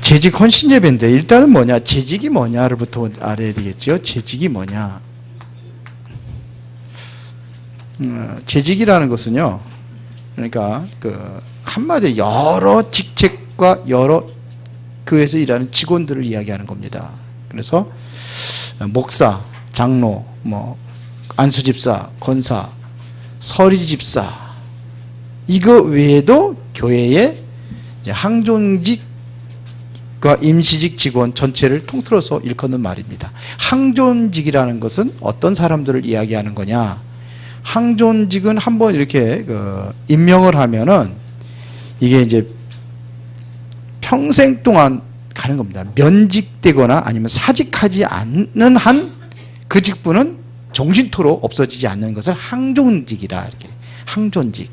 재직 헌신 예배인데 일단은 뭐냐? 재직이 뭐냐를부터 알아야 되겠죠. 재직이 뭐냐? 재직이라는 것은요, 그러니까 그 한마디로 여러 직책과 여러 교회에서 일하는 직원들을 이야기하는 겁니다. 그래서 목사, 장로, 뭐 안수집사, 권사, 서리집사, 이거 외에도 교회의 이제 항존직과 임시직 직원 전체를 통틀어서 일컫는 말입니다. 항존직이라는 것은 어떤 사람들을 이야기하는 거냐? 항존직은 한번 이렇게 임명을 하면은 이게 이제 평생 동안 가는 겁니다. 면직되거나 아니면 사직하지 않는 한 그 직분은 종신토록 없어지지 않는 것을 항존직이라 이렇게 항존직.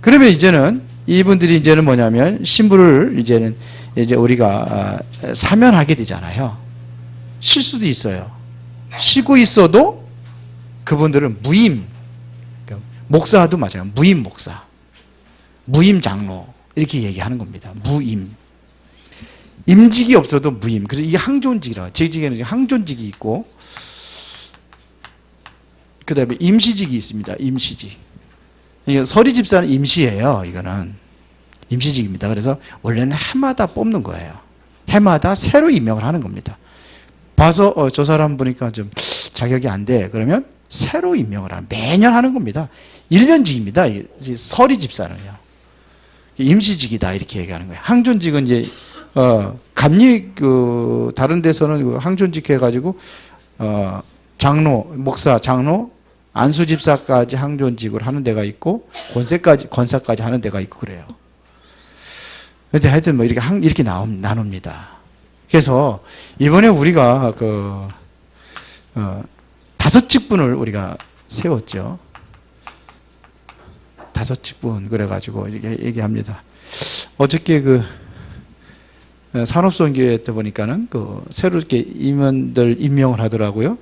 그러면 이제는 이분들이 이제는 뭐냐면 신부를 이제 우리가 사면하게 되잖아요. 쉴 수도 있어요. 쉬고 있어도 그분들은 무임, 목사도 맞아요. 무임 목사, 무임 장로 이렇게 얘기하는 겁니다. 무임. 임직이 없어도 무임. 그래서 이게 항존직이라고. 재직에는 항존직이 있고, 그 다음에 임시직이 있습니다. 임시직. 그러니까 서리집사는 임시예요. 이거는 임시직입니다. 그래서 원래는 해마다 뽑는 거예요. 해마다 새로 임명을 하는 겁니다. 봐서 저 사람 보니까 좀 자격이 안 돼. 그러면 새로 임명을 하는, 매년 하는 겁니다. 1년직입니다. 서리집사는요. 임시직이다 이렇게 얘기하는 거예요. 항존직은 이제 감리 다른 데서는 항존직 해가지고 장로, 목사, 장로, 안수집사까지 항존직을 하는 데가 있고 권사까지 하는 데가 있고 그래요. 근데 하여튼 뭐 이렇게 나눕니다. 그래서 이번에 우리가 다섯 직분을 우리가 세웠죠. 다섯 직분 그래가지고 이렇게 얘기합니다. 어저께 산업선교회 때 보니까는 새로 이렇게 임원들 임명을 하더라고요.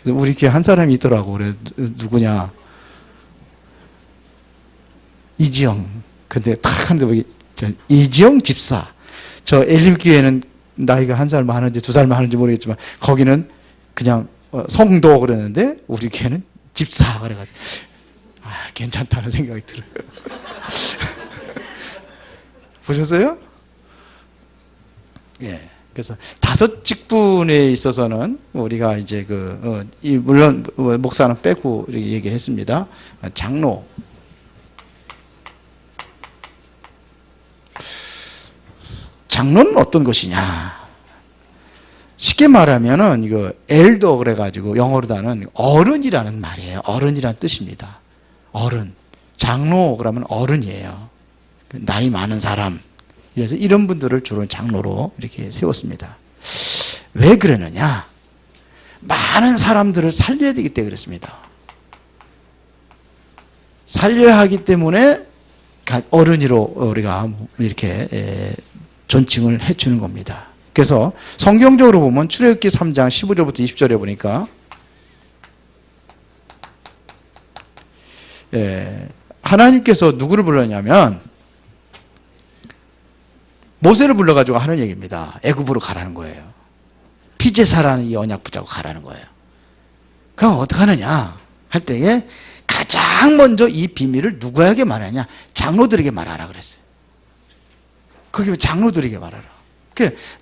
우리 교회 한 사람이 있더라고. 그래 누구냐? 이지영. 근데 딱 하는데 이지영 집사. 저 엘림교회는 나이가 한 살 많은지 두 살 많은지 모르겠지만 거기는 그냥 성도 그러는데 우리 교회는 집사 그래가지고 괜찮다는 생각이 들어요. 보셨어요? 예. 그래서 다섯 직분에 있어서는 우리가 이제 물론 목사는 빼고 이렇게 얘기를 했습니다. 장로, 장로는 어떤 것이냐? 쉽게 말하면은 이거 엘더 그래가지고 영어로다는 어른이라는 말이에요. 어른이라는 뜻입니다. 어른. 장로 그러면 어른이에요. 나이 많은 사람. 그래서 이런 분들을 주로 장로로 이렇게 세웠습니다. 왜 그러느냐? 많은 사람들을 살려야 되기 때문에 그렇습니다. 살려야 하기 때문에 어른이로 우리가 이렇게 존칭을 해주는 겁니다. 그래서 성경적으로 보면 출애굽기 3장 15절부터 20절에 보니까 하나님께서 누구를 불렀냐면 모세를 불러가지고 하는 얘기입니다. 애굽으로 가라는 거예요. 피제사라는 이 언약 붙잡고 가라는 거예요. 그럼 어떻게 하느냐 할 때에 가장 먼저 이 비밀을 누구에게 말하냐? 장로들에게 말하라 그랬어요. 그게 장로들에게 말하라.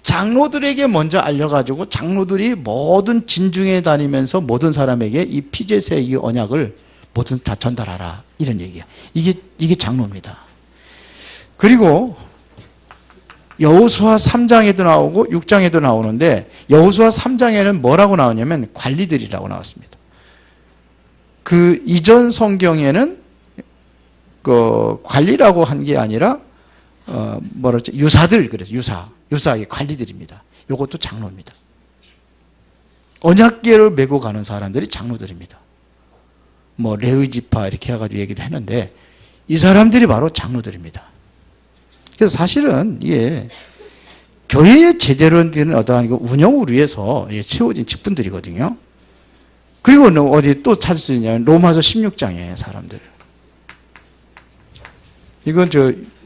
장로들에게 먼저 알려가지고 장로들이 모든 진중에 다니면서 모든 사람에게 이 피제사의 이 언약을 모든 다 전달하라 이런 얘기야. 이게 장로입니다. 그리고 여호수아 3장에도 나오고 6장에도 나오는데 여호수아 3장에는 뭐라고 나오냐면 관리들이라고 나왔습니다. 그 이전 성경에는 관리라고 한 게 아니라 유사들 그래서 유사의 관리들입니다. 이것도 장로입니다. 언약궤를 메고 가는 사람들이 장로들입니다. 레위 지파 이렇게 해가지고 얘기도 했는데 이 사람들이 바로 장로들입니다. 그래서 사실은 이게 교회의 제대로 된 어떠한 운영을 위해서 채워진 직분들이거든요. 그리고 어디 또 찾을 수 있냐면 로마서 16장에 사람들. 이건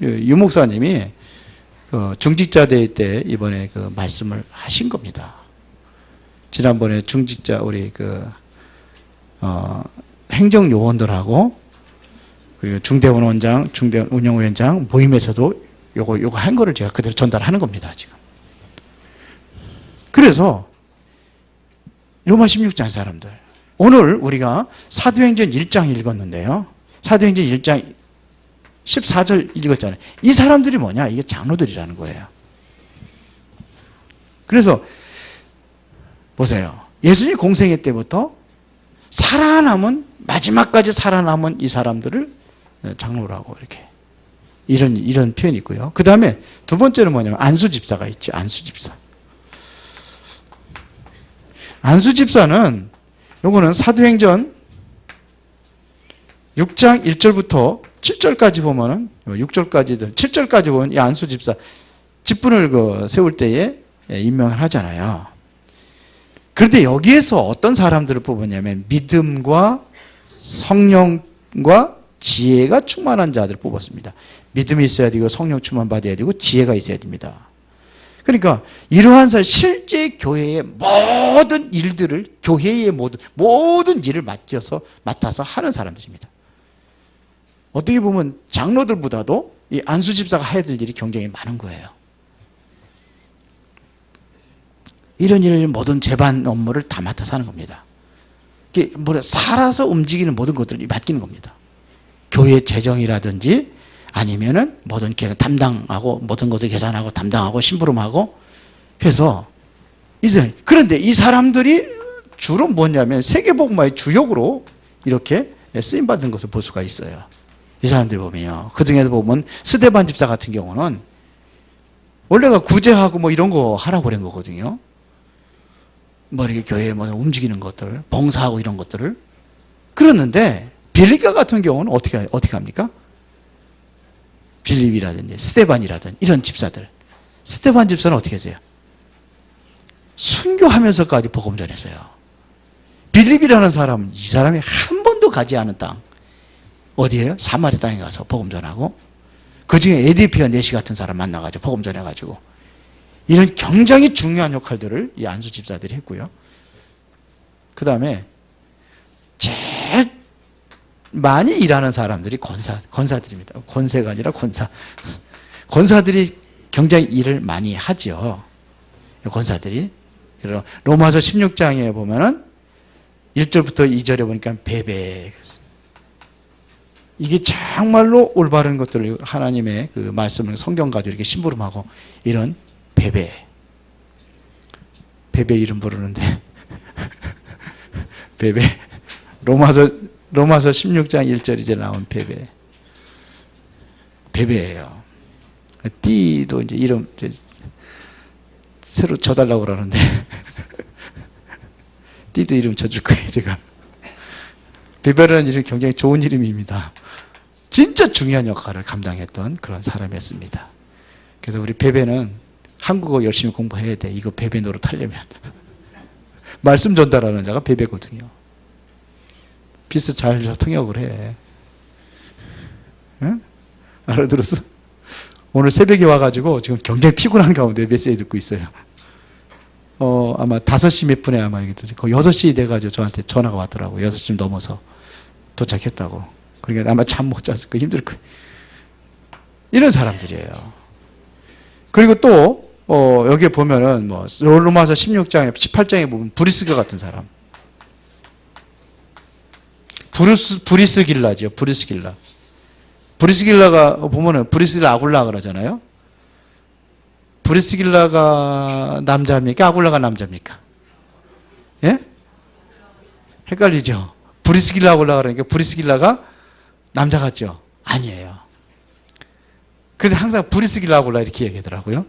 유 목사님이 그 중직자 대회 때 이번에 그 말씀을 하신 겁니다. 지난번에 중직자 우리 행정요원들하고 그리고 중대원 원장, 중대원 운영위원장 모임에서도 요거 한 거를 제가 그대로 전달하는 겁니다, 지금. 그래서 로마 16장 사람들. 오늘 우리가 사도행전 1장 읽었는데요. 사도행전 1장 14절 읽었잖아요. 이 사람들이 뭐냐? 이게 장로들이라는 거예요. 그래서 보세요. 예수님 공생애 때부터 살아남은 마지막까지 살아남은 이 사람들을 장로라고 이렇게 이런 표현이 있고요. 그 다음에 두 번째는 뭐냐면 안수집사가 있죠. 안수집사. 안수집사는 요거는 사도행전 6장 1절부터 7절까지 보면은 6절까지들 7절까지 보면 이 안수집사 직분을 세울 때에 임명을 하잖아요. 그런데 여기에서 어떤 사람들을 뽑았냐면 믿음과 성령과 지혜가 충만한 자들을 뽑았습니다. 믿음이 있어야 되고 성령 충만 받아야 되고 지혜가 있어야 됩니다. 그러니까 이러한 사람 실제 교회의 모든 일들을 교회의 모든 일을 맡아서 하는 사람들입니다. 어떻게 보면 장로들보다도 이 안수집사가 해야 될 일이 굉장히 많은 거예요. 이런 일을 모든 재반 업무를 다 맡아서 하는 겁니다. 이게 살아서 움직이는 모든 것들을 맡기는 겁니다. 교회 재정이라든지 아니면은 모든 계산 담당하고 모든 것을 계산하고 담당하고 심부름하고 해서 그런데 이 사람들이 주로 뭐냐면 세계복음화의 주역으로 이렇게 쓰임 받은 것을 볼 수가 있어요. 이 사람들이 보면요. 그 중에도 보면 스데반 집사 같은 경우는 원래가 구제하고 뭐 이런 거 하라고 그런 거거든요. 뭐 이렇게 교회에 뭐 움직이는 것들, 봉사하고 이런 것들을. 그러는데 빌립과 같은 경우는 어떻게 합니까? 빌립이라든지 스데반이라든지 이런 집사들. 스데반 집사는 어떻게 했어요? 순교하면서까지 복음 전했어요. 빌립이라는 사람은 이 사람이 한 번도 가지 않은 땅. 어디예요? 사마리 땅에 가서 복음 전하고 그 중에 에디피아 네시 같은 사람 만나가지고 복음 전해가지고 이런 굉장히 중요한 역할들을 이 안수 집사들이 했고요. 그 다음에 제일 많이 일하는 사람들이 권사들입니다. 권세가 아니라 권사. 권사들이 굉장히 일을 많이 하죠. 권사들이. 그리고 로마서 16장에 보면은 1절부터 2절에 보니까 배배. 이게 정말로 올바른 것들을 하나님의 그 말씀을 성경 가지고 이렇게 심부름하고 이런 베베 이름 부르는데 베베 로마서 16장 1절 이제 나온 베베예요. 띠도 이제 이름 새로 줘달라고 그러는데 띠도 이름 줘줄 거예요 제가. 베베라는 이름이 굉장히 좋은 이름입니다. 진짜 중요한 역할을 감당했던 그런 사람이었습니다. 그래서 우리 베베는 한국어 열심히 공부해야 돼. 이거 베베 노릇하려면. 말씀 전달하는 자가 베베거든요. 비스 잘 통역을 해. 응? 알아들었어? 오늘 새벽에 와가지고 지금 굉장히 피곤한 가운데 메시지 듣고 있어요. 아마 5시 몇 분에 아마 거의 6시 돼가지고 저한테 전화가 왔더라고요. 6시 넘어서 도착했다고. 그러니까 아마 잠 못 잤을 거예요. 힘들 거예요. 이런 사람들이에요. 그리고 또 여기에 보면은 뭐 로마서 16장에 18장에 보면 브리스가 같은 사람. 브리스길라죠. 브리스길라. 브리스길라가 보면은 브리스길라 아굴라 그러잖아요. 브리스길라가 남자입니까? 아굴라가 남자입니까? 예? 헷갈리죠? 브리스길라 아굴라 그러니까 브리스길라가 남자 같죠? 아니에요. 근데 항상 브리스길라 아굴라 이렇게 얘기하더라고요.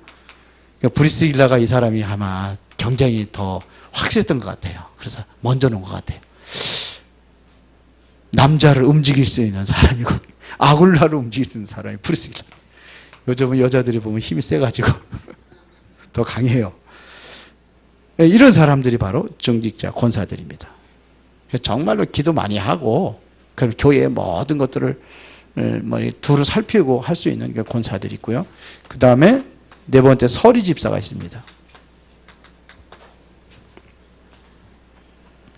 그러니까 브리스길라가 이 사람이 아마 굉장히 더 확실했던 것 같아요. 그래서 먼저 놓은 것 같아요. 남자를 움직일 수 있는 사람이고 아굴라를 움직일 수 있는 사람이 브리스길라. 요즘은 여자들이 보면 힘이 세가지고 더 강해요. 이런 사람들이 바로 중직자 권사들입니다. 정말로 기도 많이 하고 그럼 교회의 모든 것들을 두루 살피고 할 수 있는 권사들이 있고요. 그 다음에 네 번째 서리 집사가 있습니다.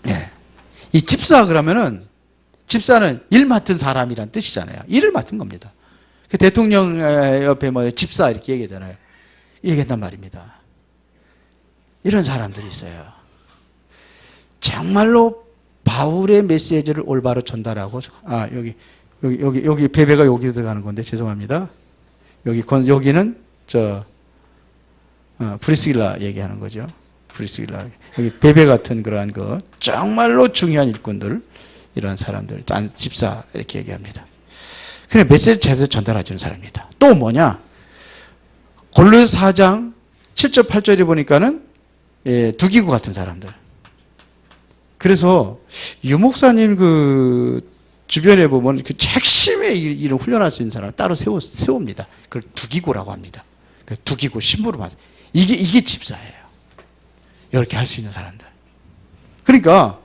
예. 이 집사 그러면은 집사는 일 맡은 사람이란 뜻이잖아요. 일을 맡은 겁니다. 그 대통령 옆에 뭐 집사 이렇게 얘기하잖아요. 얘기한단 말입니다. 이런 사람들이 있어요. 정말로 바울의 메시지를 올바로 전달하고, 여기 베베가 여기 들어가는 건데 죄송합니다. 여기는 브리스길라 얘기하는 거죠. 브리스길라. 여기 베베 같은 그러한 정말로 중요한 일꾼들, 이런 사람들, 집사 이렇게 얘기합니다. 그래 메시지 제대로 전달해주는 사람입니다. 또 뭐냐? 골로새 4장 7절 8절에 보니까는 두기구 같은 사람들. 그래서 유 목사님 주변에 보면 그 핵심의 일을 훈련할 수 있는 사람을 따로 세웁니다. 그걸 두기구라고 합니다. 두기구 신부로 맞아. 이게 집사예요. 이렇게 할 수 있는 사람들. 그러니까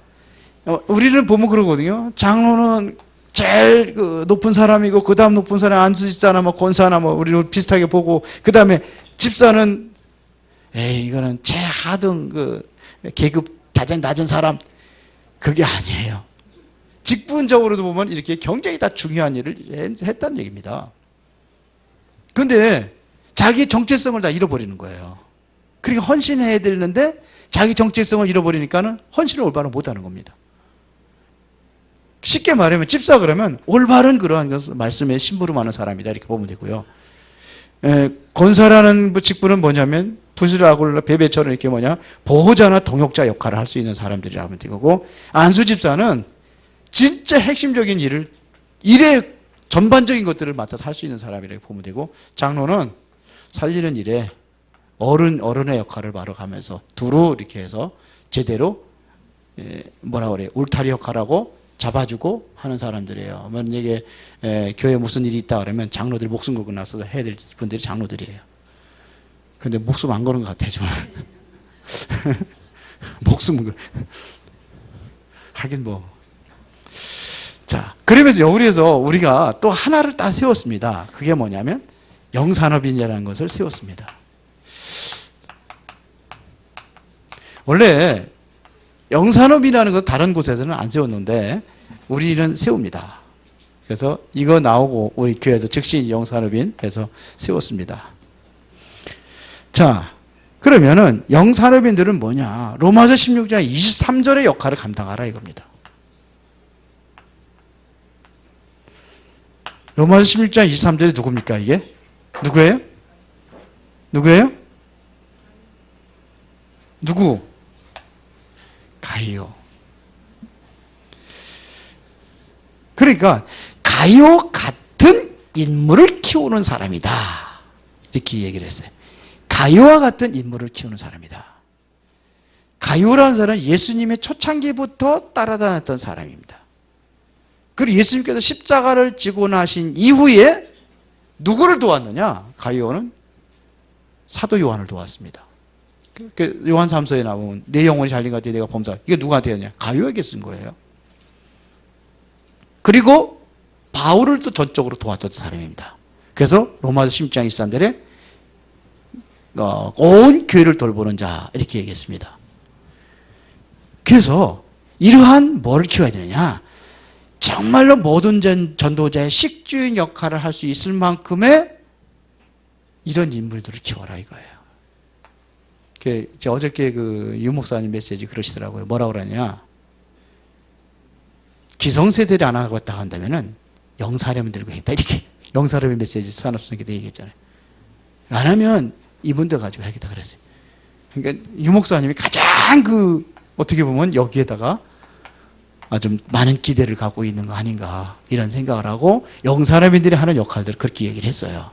우리는 보면 그러거든요. 장로는 제일 높은 사람이고 그 다음 높은 사람 안수집사나 뭐 권사나 뭐 우리는 비슷하게 보고 그 다음에 집사는 이거는 최하등 계급 가장 낮은 사람. 그게 아니에요. 직분적으로도 보면 이렇게 굉장히 다 중요한 일을 했다는 얘기입니다. 그런데 자기 정체성을 다 잃어버리는 거예요. 그러니까 헌신해야 되는데 자기 정체성을 잃어버리니까는 헌신을 올바로 못하는 겁니다. 쉽게 말하면 집사 그러면 올바른 그러한 말씀에 심부름하는 사람이다 이렇게 보면 되고요. 권사라는 직분은 뭐냐면 부스라고 베베처럼 이렇게 보호자나 동역자 역할을 할 수 있는 사람들이라 하면 되고, 안수 집사는 진짜 핵심적인 일의 전반적인 것들을 맡아서 할 수 있는 사람이라고 보면 되고, 장로는 살리는 일에 어른의 역할을 바로 가면서 두루 이렇게 해서 제대로 울타리 역할하고 잡아주고 하는 사람들이에요. 만약에 교회에 무슨 일이 있다 그러면 장로들이 목숨 걸고 나서서 해야 될 분들이 장로들이에요. 근데 목숨 안 거는 것 같아요, 정말. 목숨은 하긴 뭐. 자, 그러면서 여기에서 우리가 또 하나를 딱 세웠습니다. 그게 뭐냐면 영산업인이라는 것을 세웠습니다. 원래 영산업이라는 것 다른 곳에서는 안 세웠는데 우리는 세웁니다. 그래서 이거 나오고 우리 교회도 즉시 영산업인 해서 세웠습니다. 자, 그러면은 영산업인들은 뭐냐? 로마서 16장 23절의 역할을 감당하라 이겁니다. 로마서 16장 23절이 누굽니까 이게? 누구예요? 누구? 가이오. 그러니까 가이오 같은 인물을 키우는 사람이다. 이렇게 얘기를 했어요. 가이오와 같은 인물을 키우는 사람이다. 가이오라는 사람은 예수님의 초창기부터 따라다녔던 사람입니다. 그리고 예수님께서 십자가를 지고 나신 이후에 누구를 도왔느냐? 가이오는 사도 요한을 도왔습니다. 요한 3서에 나오면 내 영혼이 잘린 것 같아 내가 범사. 이게 누구한테 했냐? 가이오에게 쓴 거예요. 그리고 바울을 또 전적으로 도왔던 사람입니다. 그래서 로마서 16장 23절에 온 교회를 돌보는 자 이렇게 얘기했습니다. 그래서 이러한 뭐를 키워야 되느냐? 정말로 모든 전도자의 식주인 역할을 할 수 있을 만큼의 이런 인물들을 키워라 이거예요. 어저께 유 목사님 메시지 그러시더라고요. 뭐라고 그러냐? 기성세대를 안 하고 있다 한다면은 영사령을 들고 했다 이렇게 영사령의 메시지 산업성에도 얘기했잖아요. 안 하면 이분들 가지고 하겠다 그랬어요. 그러니까 유 목사님이 가장 어떻게 보면 여기에다가 좀 많은 기대를 갖고 있는 거 아닌가 이런 생각을 하고 영사람인들이 하는 역할들을 그렇게 얘기를 했어요.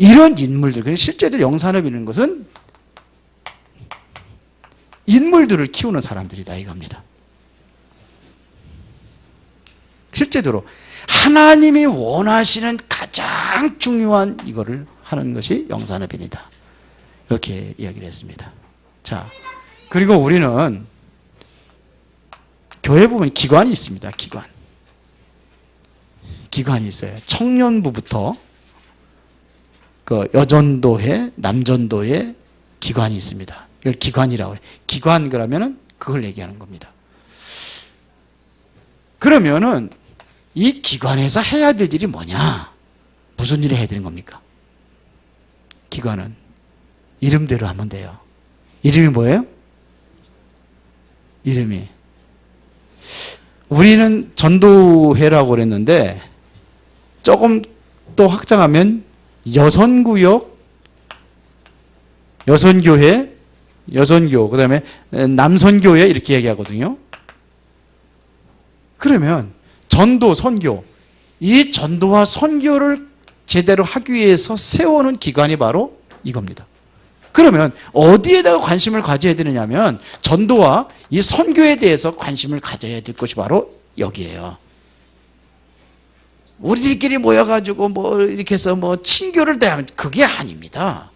이런 인물들, 실제로 영산업이라는 것은 인물들을 키우는 사람들이다 이겁니다. 실제로 하나님이 원하시는 가장 중요한 이거를 하는 것이 영산업인이다. 이렇게 이야기를 했습니다. 자, 그리고 우리는 교회 보면 기관이 있습니다. 기관이 있어요. 청년부부터 그 여전도회, 남전도회 기관이 있습니다. 이걸 기관이라고 해요. 기관 그러면은 그걸 얘기하는 겁니다. 그러면은 이 기관에서 해야 될 일이 뭐냐? 무슨 일을 해야 되는 겁니까? 기관은 이름대로 하면 돼요. 이름이 뭐예요? 이름이 우리는 전도회라고 그랬는데 조금 또 확장하면 여선구역, 여선교회, 여선교, 그 다음에 남선교회 이렇게 얘기하거든요. 그러면 전도, 선교, 이 전도와 선교를 제대로 하기 위해서 세워놓은 기관이 바로 이겁니다. 그러면 어디에다가 관심을 가져야 되느냐면 전도와 이 선교에 대해서 관심을 가져야 될 것이 바로 여기에요. 우리들끼리 모여가지고 뭐 이렇게 해서 뭐 친교를 대하면 그게 아닙니다.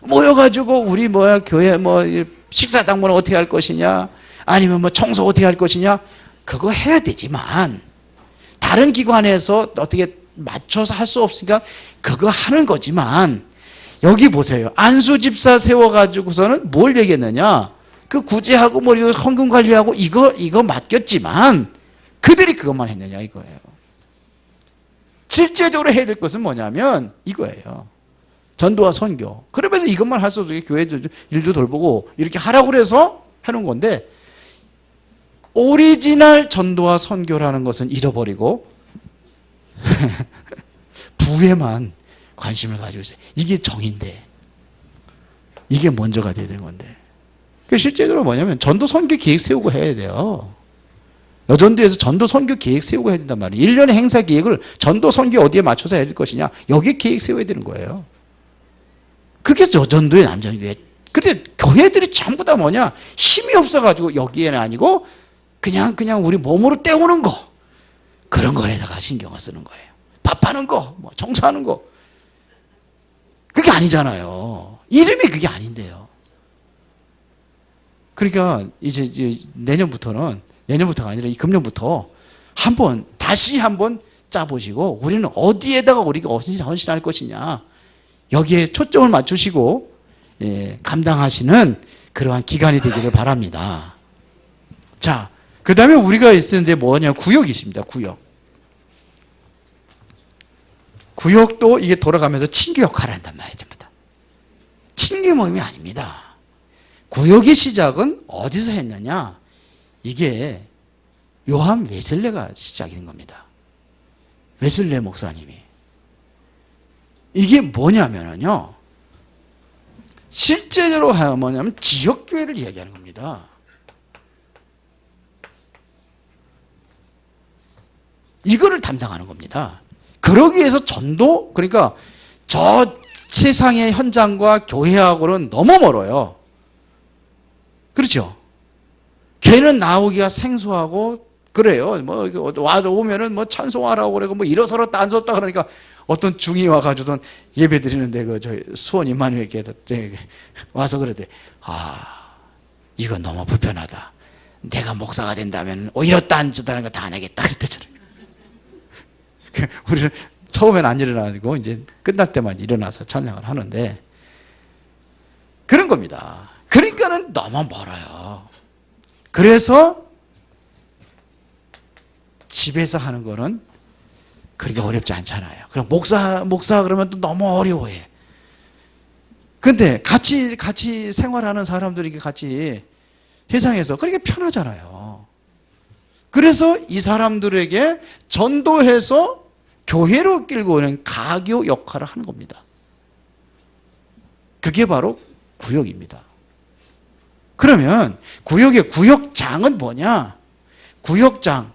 모여가지고 우리 교회 식사당번을 어떻게 할 것이냐, 아니면 청소 어떻게 할 것이냐, 그거 해야 되지만 다른 기관에서 어떻게 맞춰서 할 수 없으니까 그거 하는 거지만, 여기 보세요. 안수 집사 세워가지고서는 뭘 얘기했느냐, 그 구제하고 헌금 관리하고 이거 맡겼지만 그들이 그것만 했느냐 이거예요. 실제적으로 해야 될 것은 뭐냐면 이거예요. 전도와 선교. 그러면서 이것만 할 수 없게 교회 일도 돌보고 이렇게 하라고 그래서 해놓은 건데, 오리지널 전도와 선교라는 것은 잃어버리고 부에만 관심을 가지고 있어요. 이게 정인데, 이게 먼저가 돼야 되는 건데. 실제적으로 뭐냐면 전도 선교 계획 세우고 해야 돼요. 여전도에서 전도 선교 계획 세우고 해야 된단 말이에요. 1년의 행사 계획을 전도 선교 어디에 맞춰서 해야 될 것이냐, 여기에 계획 세워야 되는 거예요. 그게 여전도의 남전교회. 근데 교회들이 전부 다 뭐냐, 힘이 없어가지고 여기에는 아니고 그냥 우리 몸으로 때우는 거, 그런 거에다가 신경을 쓰는 거예요. 밥하는 거, 청소하는 거. 그게 아니잖아요. 이름이 그게 아닌데요. 그러니까 이제 내년부터가 아니라 이 금년부터 다시 한번 짜보시고, 우리는 어디에다가 우리가 헌신할 것이냐, 여기에 초점을 맞추시고 감당하시는 그러한 기간이 되기를 바랍니다. 자, 그 다음에 우리가 있었는데 뭐냐, 구역이 있습니다. 구역도 이게 돌아가면서 친교 역할을 한단 말입니다. 친교 모임이 아닙니다. 구역의 시작은 어디서 했느냐, 이게 요한 웨슬레가 시작인 겁니다. 웨슬레 목사님이. 이게 뭐냐면요, 실제로 뭐냐면 지역교회를 이야기하는 겁니다. 이거를 담당하는 겁니다. 그러기 위해서 전도, 그러니까 저 세상의 현장과 교회하고는 너무 멀어요. 그렇죠? 걔는 나오기가 생소하고 그래요. 오면은 찬송하라고 그러고 일어서었다 앉았다 그러니까, 어떤 중이 와가지고선 예배 드리는데 저희 수원 임마누엘 교회 와서 그러대. 이건 너무 불편하다. 내가 목사가 된다면 이렇다 앉았다는 거 다 안 하겠다 그랬대잖아요. 우리는 처음엔 안 일어나고 이제 끝날 때만 일어나서 찬양을 하는데, 그런 겁니다. 그러니까는 너무 멀어요. 그래서 집에서 하는 거는 그렇게 어렵지 않잖아요. 그럼 목사 그러면 또 너무 어려워해. 근데 같이 생활하는 사람들이 같이 세상에서 그렇게 편하잖아요. 그래서 이 사람들에게 전도해서 교회로 끌고 오는 가교 역할을 하는 겁니다. 그게 바로 구역입니다. 그러면 구역의 구역장은 뭐냐? 구역장은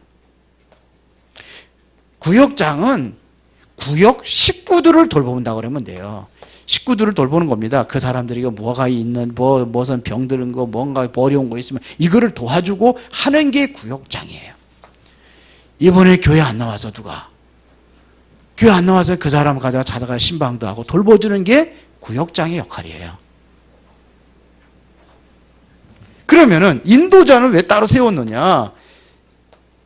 구역 식구들을 돌본다고 그러면 돼요. 식구들을 돌보는 겁니다. 그 사람들이 뭐가 있는, 무슨 병드는 거, 뭔가 어려운 거 있으면 이거를 도와주고 하는 게 구역장이에요. 이번에 교회 안 나와서 교회 안 나와서 그 사람 가다가 자다가 신방도 하고 돌봐주는 게 구역장의 역할이에요. 그러면은 인도자는 왜 따로 세웠느냐?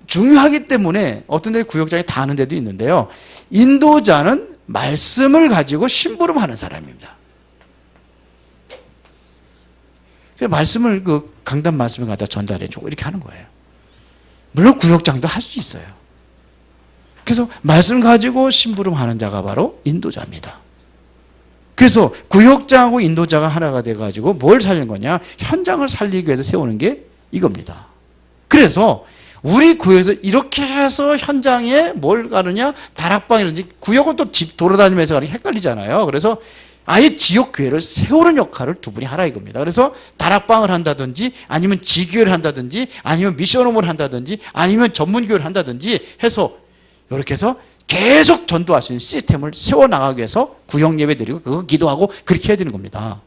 중요하기 때문에 어떤 데 구역장이 다 하는 데도 있는데요. 인도자는 말씀을 가지고 심부름하는 사람입니다. 말씀을 강단 말씀을 갖다 전달해주고 이렇게 하는 거예요. 물론 구역장도 할 수 있어요. 그래서 말씀 가지고 심부름하는 자가 바로 인도자입니다. 그래서 구역장하고 인도자가 하나가 돼가지고 뭘 살린 거냐? 현장을 살리기 위해서 세우는 게 이겁니다. 그래서 우리 구역에서 이렇게 해서 현장에 뭘 가느냐? 다락방이라든지 구역은 또 집 돌아다니면서 가는 게 헷갈리잖아요. 그래서 아예 지역교회를 세우는 역할을 두 분이 하라 이겁니다. 그래서 다락방을 한다든지 아니면 지교회를 한다든지 아니면 미션홈을 한다든지 아니면 전문교회를 한다든지 해서 이렇게 해서 계속 전도할 수 있는 시스템을 세워나가기 위해서 구역 예배 드리고 그거 기도하고 그렇게 해야 되는 겁니다.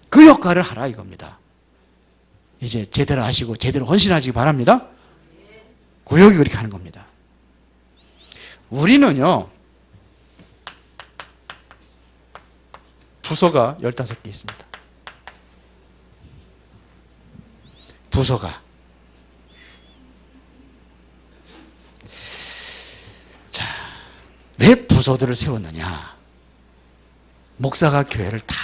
그 역할을 하라 이겁니다. 이제 제대로 하시고 제대로 헌신하시기 바랍니다. 구역이 그렇게 하는 겁니다. 우리는요, 부서가 15개 있습니다. 부서가. 자, 왜 부서들을 세웠느냐? 목사가 교회를 다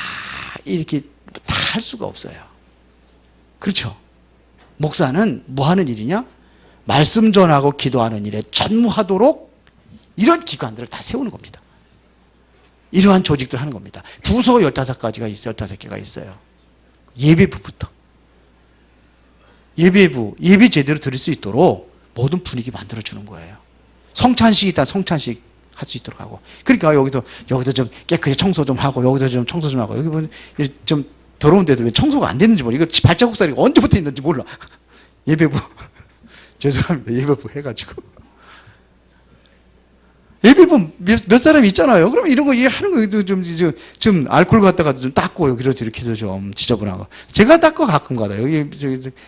이렇게 다 할 수가 없어요. 그렇죠? 목사는 뭐 하는 일이냐? 말씀 전하고 기도하는 일에 전무하도록 이런 기관들을 다 세우는 겁니다. 이러한 조직들 하는 겁니다. 부서 15가지가 있어요. 15개가 있어요. 예배부부터. 예배부, 예배 제대로 드릴 수 있도록 모든 분위기 만들어주는 거예요. 성찬식이 있다 성찬식 할 수 있도록 하고. 그러니까 여기도 좀 깨끗이 청소 좀 하고, 여기도 좀 청소 좀 하고, 여기 보면 좀 더러운 데도 왜 청소가 안 됐는지 모르겠어요. 이거 발자국 살이 언제부터 있는지 몰라. 예배부. 죄송합니다. 예배부 해가지고. 예배부 몇 사람이 있잖아요. 그러면 이런 거 하는 거 좀 알코올 갖다가 좀 닦고 여기로 이렇게 좀 지저분하고. 제가 닦고 가끔 가다. 여기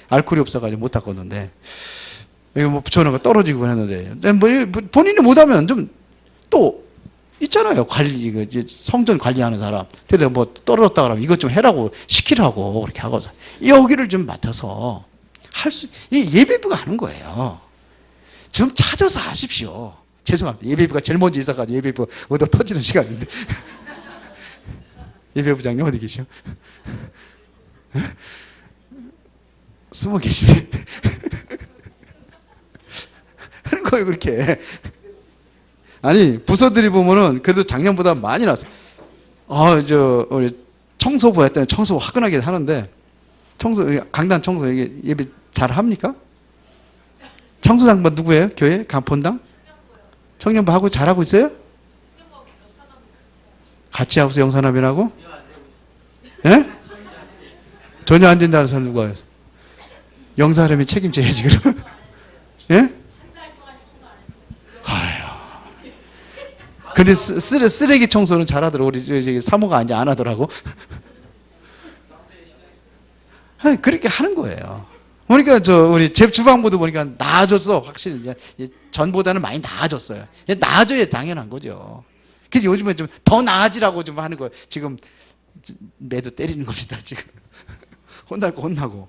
알코올이 없어가지고 못 닦았는데. 여기 뭐 붙여놓은 거 떨어지고 했는데. 뭐 본인이 못하면 좀 또 있잖아요. 관리, 성전 관리하는 사람. 근데 뭐 떨어졌다 그러면 이것 좀 해라고 시키라고 그렇게 하고서. 여기를 좀 맡아서 예배부가 하는 거예요. 좀 찾아서 하십시오. 죄송합니다. 예배부가 제일 먼저 있어가지고 예배부 얻어 터지는 시간인데. 예배부장님 어디 계시오? 숨어 계시네. 하는 거예요, 그렇게. 아니, 부서들이 보면은 그래도 작년보다 많이 났어요. 우리 청소부 했더니 청소 화끈하게 하는데, 강단 청소 예배 잘 합니까? 청소장반 누구예요? 교회? 본당? 청년부 하고 잘하고 있어요? 같이 하고서 영산합이라고? 예? 전혀 안 된다는 사람 누가 영산합이 책임져야지 그럼. 예? 아유. 근데 쓰레기 청소는 잘하더라고. 우리 사모가 이제 안 하더라고. 그렇게 하는 거예요. 보니까 우리 제 주방부도 보니까 나아졌어. 확실히 이제 전보다는 많이 나아졌어요. 나아져야 당연한 거죠. 그래서 요즘에 좀 더 나아지라고 좀 하는 거예요. 지금 매도 때리는 겁니다. 지금 혼날 거 혼나고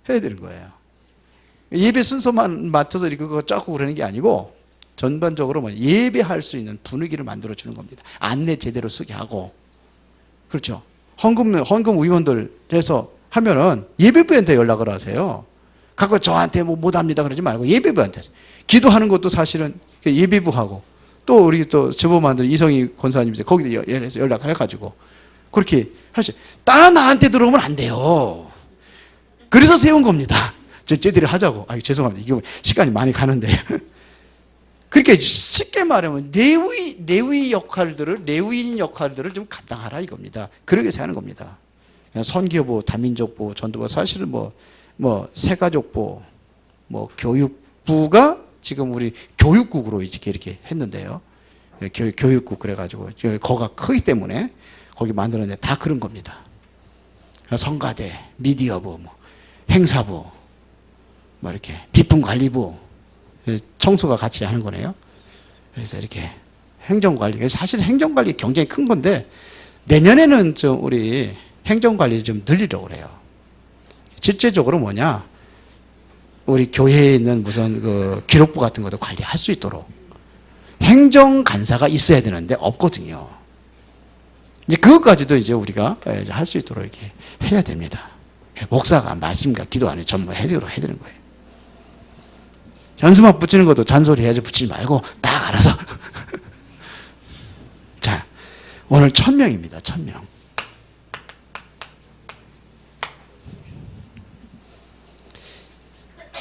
해야 되는 거예요. 예배 순서만 맞춰서 이렇게 그거 짜고 그러는 게 아니고 전반적으로 뭐 예배할 수 있는 분위기를 만들어 주는 겁니다. 안내 제대로 쓰게 하고. 그렇죠. 헌금 의원들 해서 하면은 예배부한테 연락을 하세요. 갖고 저한테 뭐 못합니다 그러지 말고 예배부한테. 기도하는 것도 사실은 예배부하고 또 우리 또 주보 만든 이성희 권사님 이제 거기도 연락을 해가지고 그렇게 할 수. 다 나한테 들어오면 안 돼요. 그래서 세운 겁니다. 저희들이 하자고. 죄송합니다. 이거 시간이 많이 가는데. 그렇게 쉽게 말하면 내위 역할들을 레위인 역할들을 좀 감당하라 이겁니다. 그러게 해서 하는 겁니다. 선교부, 다민족부, 전도부 사실은 뭐 새가족부, 뭐 교육부가 지금 우리 교육국으로 이렇게 했는데요. 교육국 그래가지고 거가 크기 때문에 거기 만들었는데 다 그런 겁니다. 성가대, 미디어부, 행사부, 뭐 이렇게 비품관리부, 청소가 같이 하는 거네요. 그래서 이렇게 행정관리, 사실 행정관리 굉장히 큰 건데 내년에는 좀 우리 행정관리를 좀 늘리려고 그래요. 실제적으로 뭐냐, 우리 교회에 있는 무슨 기록부 같은 것도 관리할 수 있도록. 행정간사가 있어야 되는데 없거든요. 이제 그것까지도 이제 우리가 할 수 있도록 이렇게 해야 됩니다. 목사가 말씀과 기도 안에 전부 해야 되는 거예요. 현수막 붙이는 것도 잔소리 해야지 붙이지 말고 딱 알아서. 자, 오늘 1000명입니다. 1000명.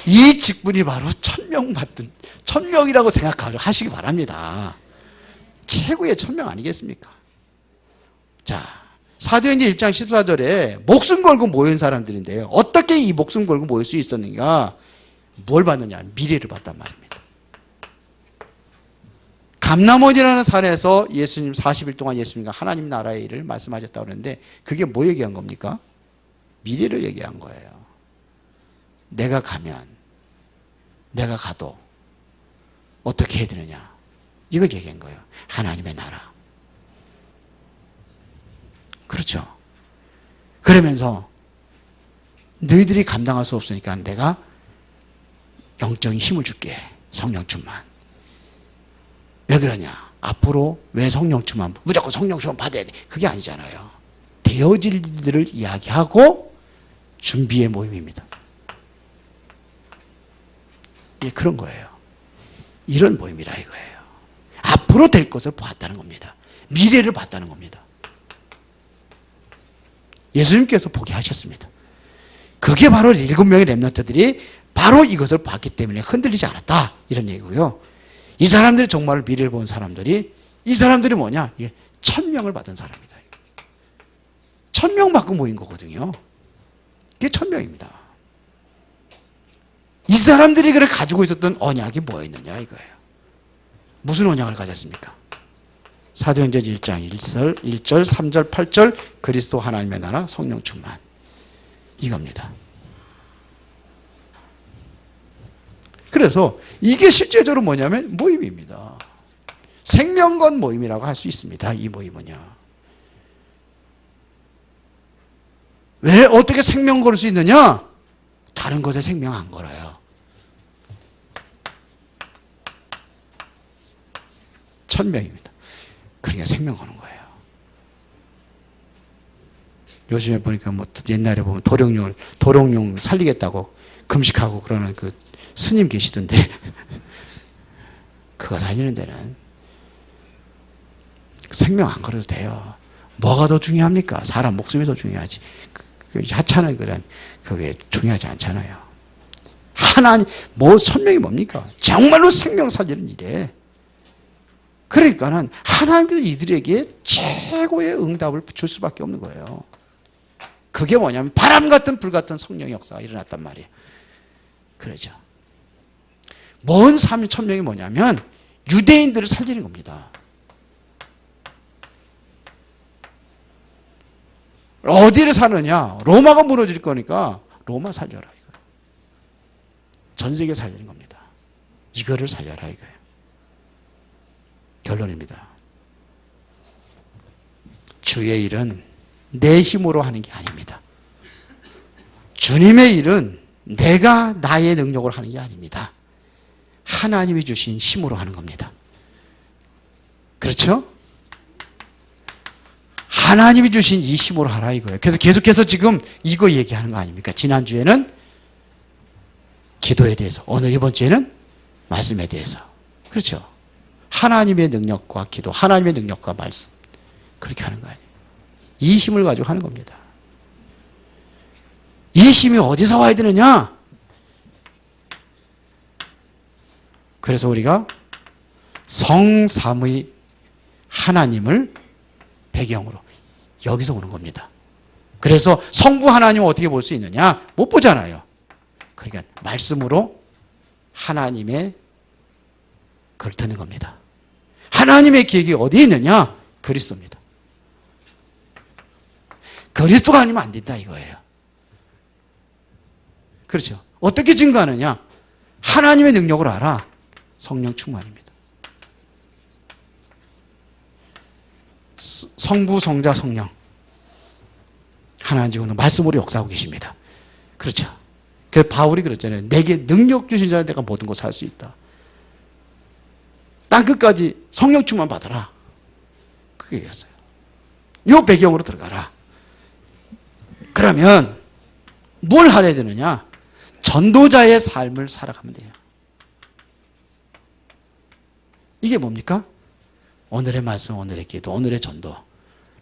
이 직분이 바로 1000명 맡은 1000명이라고 생각하시기 바랍니다. 최고의 1000명 아니겠습니까? 자, 사도행전 1장 14절에 목숨 걸고 모인 사람들인데요. 어떻게 이 목숨 걸고 모일 수 있었는가? 뭘 받느냐? 미래를 봤단 말입니다. 감람원이라는 산에서 예수님 40일 동안 예수님과 하나님 나라의 일을 말씀하셨다고 그러는데 그게 뭐 얘기한 겁니까? 미래를 얘기한 거예요. 내가 가도 어떻게 해야 되느냐? 이걸 얘기한 거예요. 하나님의 나라. 그렇죠. 그러면서 너희들이 감당할 수 없으니까 내가 영적인 힘을 줄게. 성령 충만. 왜 그러냐? 앞으로 왜 성령 충만? 무조건 성령 충만 받아야 돼. 그게 아니잖아요. 되어질 일들을 이야기하고 준비의 모임입니다. 예, 그런 거예요. 이런 모임이라 이거예요. 앞으로 될 것을 보았다는 겁니다. 미래를 봤다는 겁니다. 예수님께서 보게 하셨습니다. 그게 바로 7명의 렘넌트들이 바로 이것을 봤기 때문에 흔들리지 않았다. 이런 얘기고요. 이 사람들이 정말 미래를 본 사람들이 이 사람들이 뭐냐? 1000명을 받은 사람이다. 1000명 받고 모인 거거든요. 그게 1000명입니다. 이 사람들이 그래 가지고 있었던 언약이 뭐였느냐 이거예요. 무슨 언약을 가졌습니까? 사도행전 1장 1절, 3절, 8절 그리스도 하나님의 나라 성령 충만 이겁니다. 그래서 이게 실제적으로 뭐냐면 모임입니다. 생명건 모임이라고 할 수 있습니다. 이 모임은요. 왜 어떻게 생명 걸 수 있느냐? 다른 것에 생명 안 걸어요. 1000명입니다. 그러니까 생명 거는 거예요. 요즘에 보니까 뭐 옛날에 보면 도룡뇽 살리겠다고 금식하고 그러는 그 스님 계시던데 그거 살리는 데는 생명 안 걸어도 돼요. 뭐가 더 중요합니까? 사람 목숨이 더 중요하지. 하찮은 그런 그게 중요하지 않잖아요. 하나님 뭐 선명이 뭡니까? 정말로 생명 살리는 일에. 그러니까는 하나님께서 이들에게 최고의 응답을 줄 수밖에 없는 거예요. 그게 뭐냐면 바람 같은 불 같은 성령 역사가 일어났단 말이에요. 그러죠. 먼 3000명이 뭐냐면 유대인들을 살리는 겁니다. 어디를 사느냐? 로마가 무너질 거니까 로마 살려라 이거예요. 전 세계 살리는 겁니다. 이거를 살려라 이거예요. 결론입니다. 주의 일은 내 힘으로 하는 게 아닙니다. 주님의 일은 내가 나의 능력으로 하는 게 아닙니다. 하나님이 주신 힘으로 하는 겁니다. 그렇죠? 하나님이 주신 이 힘으로 하라 이거예요. 그래서 계속해서 지금 이거 얘기하는 거 아닙니까? 지난주에는 기도에 대해서, 오늘 이번 주에는 말씀에 대해서. 그렇죠? 하나님의 능력과 기도, 하나님의 능력과 말씀. 그렇게 하는 거 아니에요. 이 힘을 가지고 하는 겁니다. 이 힘이 어디서 와야 되느냐? 그래서 우리가 성삼의 하나님을 배경으로 여기서 오는 겁니다. 그래서 성부 하나님을 어떻게 볼 수 있느냐? 못 보잖아요. 그러니까 말씀으로 하나님의 그걸 듣는 겁니다. 하나님의 계획이 어디에 있느냐? 그리스도입니다. 그리스도가 아니면 안 된다 이거예요. 그렇죠. 어떻게 증거하느냐? 하나님의 능력을 알아. 성령 충만입니다. 성부, 성자, 성령. 하나님 지금 말씀으로 역사하고 계십니다. 그렇죠. 그래서 바울이 그랬잖아요. 내게 능력 주신 자는 내가 모든 것을 할 수 있다. 딱 땅끝까지 성령 충만 받아라. 그게 얘기했어요. 요 배경으로 들어가라. 그러면 뭘 하려야 되느냐? 전도자의 삶을 살아가면 돼요. 이게 뭡니까? 오늘의 말씀, 오늘의 기도, 오늘의 전도.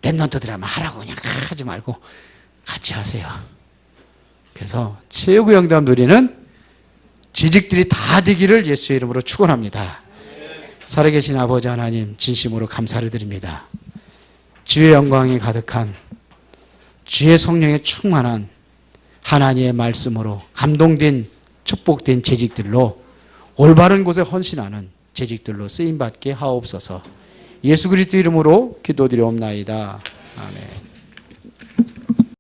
랩런트들이라면 하라고 그냥 하지 말고 같이 하세요. 그래서 최후의 영광 누리는 지직들이 다 되기를 예수의 이름으로 축원합니다. 살아계신 아버지 하나님, 진심으로 감사를 드립니다. 주의 영광이 가득한, 주의 성령에 충만한 하나님의 말씀으로 감동된, 축복된 재직들로 올바른 곳에 헌신하는 재직들로 쓰임받게 하옵소서. 예수 그리스도 이름으로 기도드리옵나이다. 아멘.